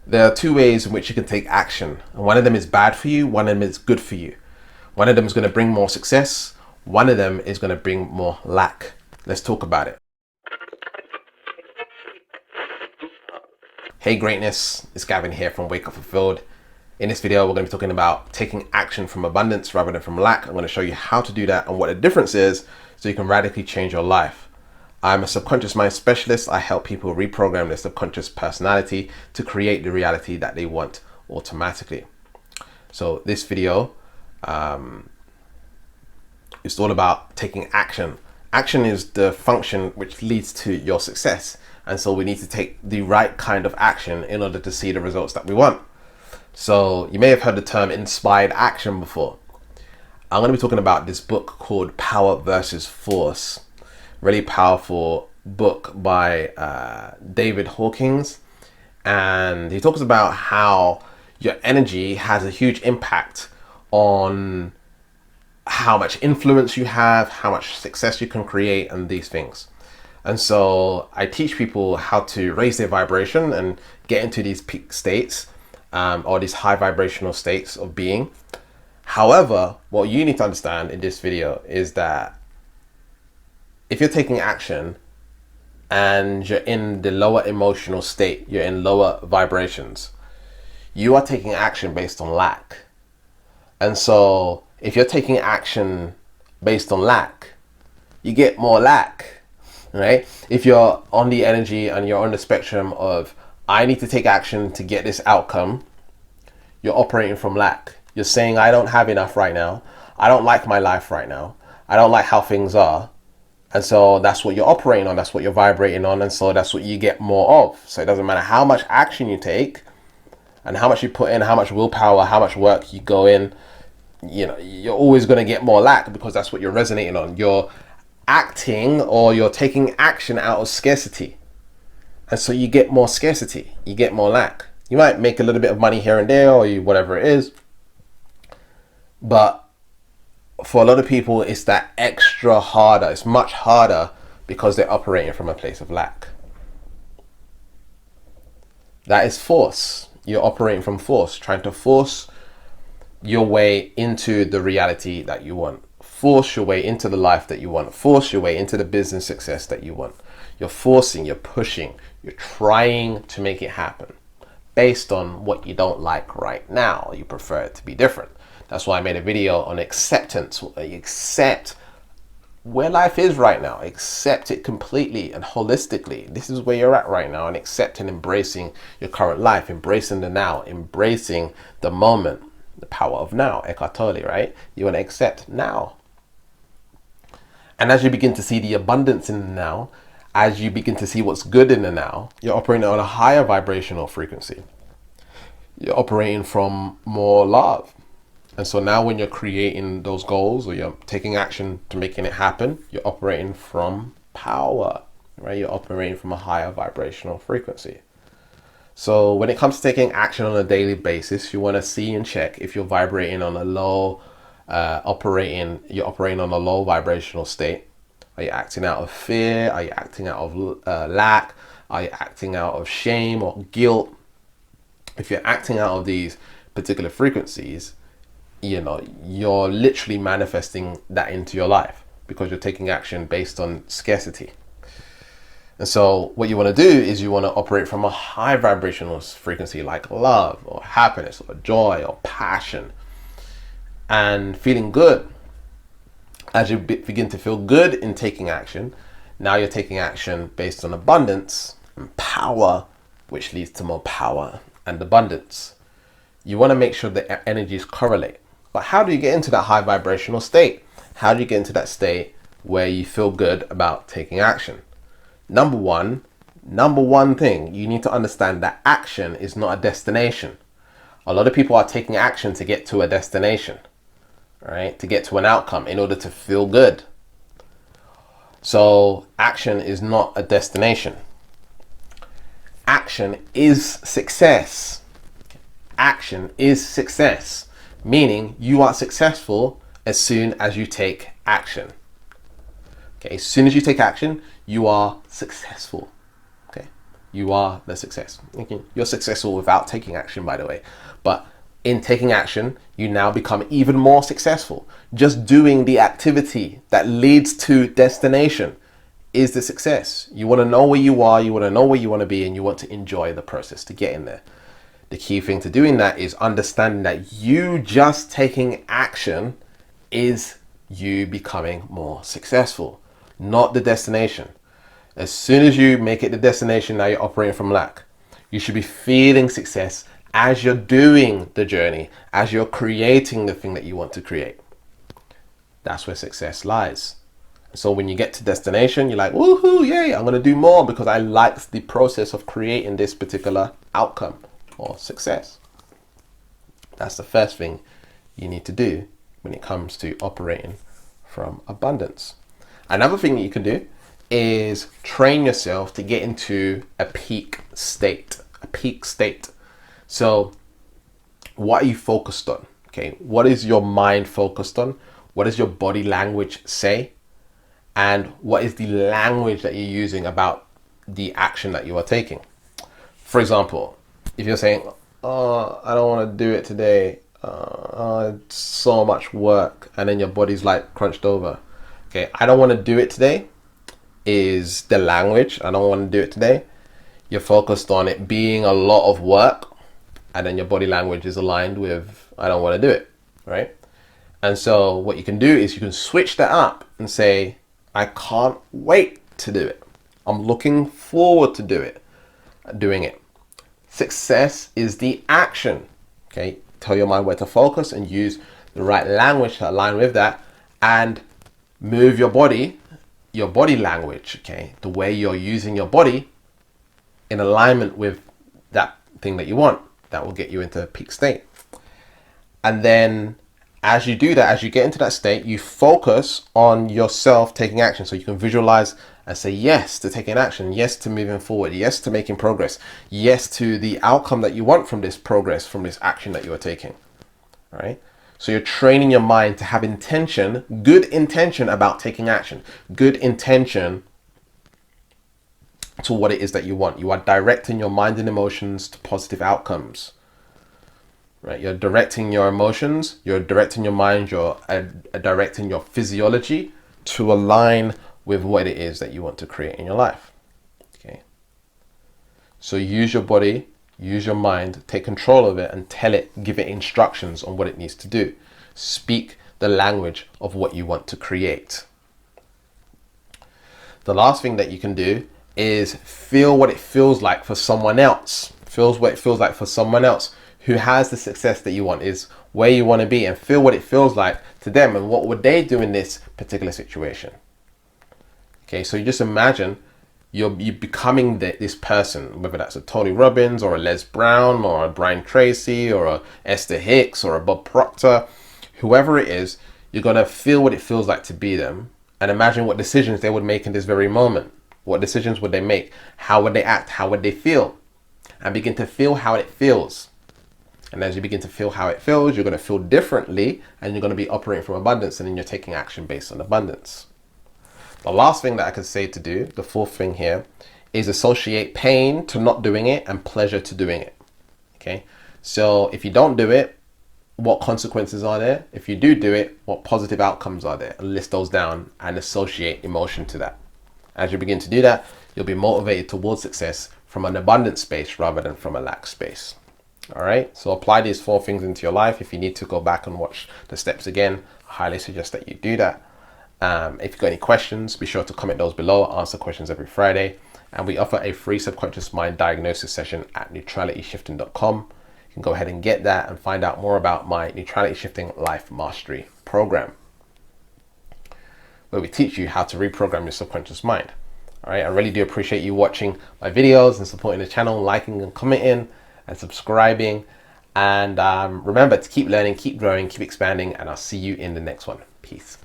There are two ways in which you can take action, and one of them is bad for you, one of them is good for you. One of them is going to bring more success, one of them is going to bring more lack. Let's talk about it. Hey greatness, it's Gavin here from Wake Up Fulfilled. In this video, we're going to be talking about taking action from abundance rather than from lack. I'm going to show you how to do that and what the difference is so you can radically change your life. I'm a subconscious mind specialist. I help people reprogram their subconscious personality to create the reality that they want automatically. So this video is all about taking action. Action is the function which leads to your success. And so we need to take the right kind of action in order to see the results that we want. So you may have heard the term inspired action before. I'm going to be talking about this book called Power versus Force. Really powerful book by David Hawkins. And he talks about how your energy has a huge impact on how much influence you have, how much success you can create, and these things. And so I teach people how to raise their vibration and get into these peak states or these high vibrational states of being. However, what you need to understand in this video is that if you're taking action and you're in the lower emotional state, you're in lower vibrations, you are taking action based on lack. And so if you're taking action based on lack, you get more lack, right? If you're on the energy and you're on the spectrum of, I need to take action to get this outcome, you're operating from lack. You're saying, I don't have enough right now. I don't like my life right now. I don't like how things are. And so that's what you're operating on. That's what you're vibrating on. And so that's what you get more of. So it doesn't matter how much action you take and how much you put in, how much willpower, how much work you go in, you know, you're always going to get more lack because that's what you're resonating on. You're acting or you're taking action out of scarcity. And so you get more scarcity, you get more lack. You might make a little bit of money here and there or whatever it is. But for a lot of people, it's that extra harder. It's much harder because they're operating from a place of lack. That is force. You're operating from force, trying to force your way into the reality that you want. Force your way into the life that you want. Force your way into the business success that you want. You're forcing, you're pushing, you're trying to make it happen based on what you don't like right now. You prefer it to be different. That's why I made a video on acceptance. Accept where life is right now. Accept it completely and holistically. This is where you're at right now, and accept and embracing your current life, embracing the now, embracing the moment, the power of now, Eckhart Tolle, right? You want to accept now. And as you begin to see the abundance in the now, as you begin to see what's good in the now, you're operating on a higher vibrational frequency. You're operating from more love. And so now when you're creating those goals or you're taking action to making it happen, you're operating from power, right? You're operating from a higher vibrational frequency. So when it comes to taking action on a daily basis, you want to see and check if you're vibrating on a low, you're operating on a low vibrational state. Are you acting out of fear? Are you acting out of lack? Are you acting out of shame or guilt? If you're acting out of these particular frequencies, you know, you're literally manifesting that into your life because you're taking action based on scarcity. And so what you want to do is you want to operate from a high vibrational frequency like love or happiness or joy or passion and feeling good. As you begin to feel good in taking action, now you're taking action based on abundance and power, which leads to more power and abundance. You want to make sure that energies correlate. But how do you get into that high vibrational state? How do you get into that state where you feel good about taking action? Number one thing, you need to understand that action is not a destination. A lot of people are taking action to get to a destination, right? To get to an outcome in order to feel good. So action is not a destination. Action is success. Action is success. Meaning you are successful as soon as you take action. Okay, as soon as you take action, you are successful. Okay, you are the success. Okay. You're successful without taking action, by the way. But in taking action, you now become even more successful. Just doing the activity that leads to destination is the success. You want to know where you are, you want to know where you want to be, and you want to enjoy the process to get in there. The key thing to doing that is understanding that you just taking action is you becoming more successful, not the destination. As soon as you make it the destination, now you're operating from lack. You should be feeling success as you're doing the journey, as you're creating the thing that you want to create. That's where success lies. So when you get to destination, you're like, woohoo, yay, I'm going to do more because I like the process of creating this particular outcome or success. That's the first thing you need to do when it comes to operating from abundance. Another thing that you can do is train yourself to get into a peak state. So what are you focused on? Okay, what is your mind focused on? What does your body language say? And what is the language that you're using about the action that you are taking? For example, if you're saying, oh, I don't want to do it today, it's so much work, and then your body's like crunched over. Okay, I don't want to do it today is the language. I don't want to do it today. You're focused on it being a lot of work, and then your body language is aligned with, I don't want to do it, right? And so what you can do is you can switch that up and say, I can't wait to do it. I'm looking forward to doing it. Success is the action. Okay, tell your mind where to focus and use the right language to align with that, and move your body language, okay, the way you're using your body in alignment with that thing that you want. That will get you into a peak state. And then as you do that, as you get into that state, you focus on yourself taking action. So you can visualize and say yes to taking action, yes to moving forward, yes to making progress, yes to the outcome that you want from this progress, from this action that you are taking. All right? So you're training your mind to have intention, good intention about taking action, good intention to what it is that you want. You are directing your mind and emotions to positive outcomes. Right? You're directing your emotions, you're directing your mind, you're directing your physiology to align with what it is that you want to create in your life. Okay. So use your body, use your mind, take control of it, and give it instructions on what it needs to do. Speak the language of what you want to create. The last thing that you can do is feel what it feels like for someone else. Feels what it feels like for someone else who has the success that you want, is where you want to be, and feel what it feels like to them and what would they do in this particular situation. Okay, so you just imagine you're becoming this person, whether that's a Tony Robbins or a Les Brown or a Brian Tracy or a Esther Hicks or a Bob Proctor, whoever it is, you're going to feel what it feels like to be them and imagine what decisions they would make in this very moment. What decisions would they make? How would they act? How would they feel? And begin to feel how it feels. And as you begin to feel how it feels, you're going to feel differently, and you're going to be operating from abundance, and then you're taking action based on abundance. The last thing that I could say to do, the fourth thing here, is associate pain to not doing it and pleasure to doing it. Okay, so if you don't do it, what consequences are there? If you do it, what positive outcomes are there? And list those down and associate emotion to that. As you begin to do that, you'll be motivated towards success from an abundant space rather than from a lack space. All right, so apply these four things into your life. If you need to go back and watch the steps again, I highly suggest that you do that. If you've got any questions, be sure to comment those below. I answer questions every Friday. And we offer a free subconscious mind diagnosis session at neutralityshifting.com. You can go ahead and get that and find out more about my Neutrality Shifting Life Mastery program, where we teach you how to reprogram your subconscious mind. All right, I really do appreciate you watching my videos and supporting the channel, liking and commenting and subscribing. And remember to keep learning, keep growing, keep expanding, and I'll see you in the next one. Peace.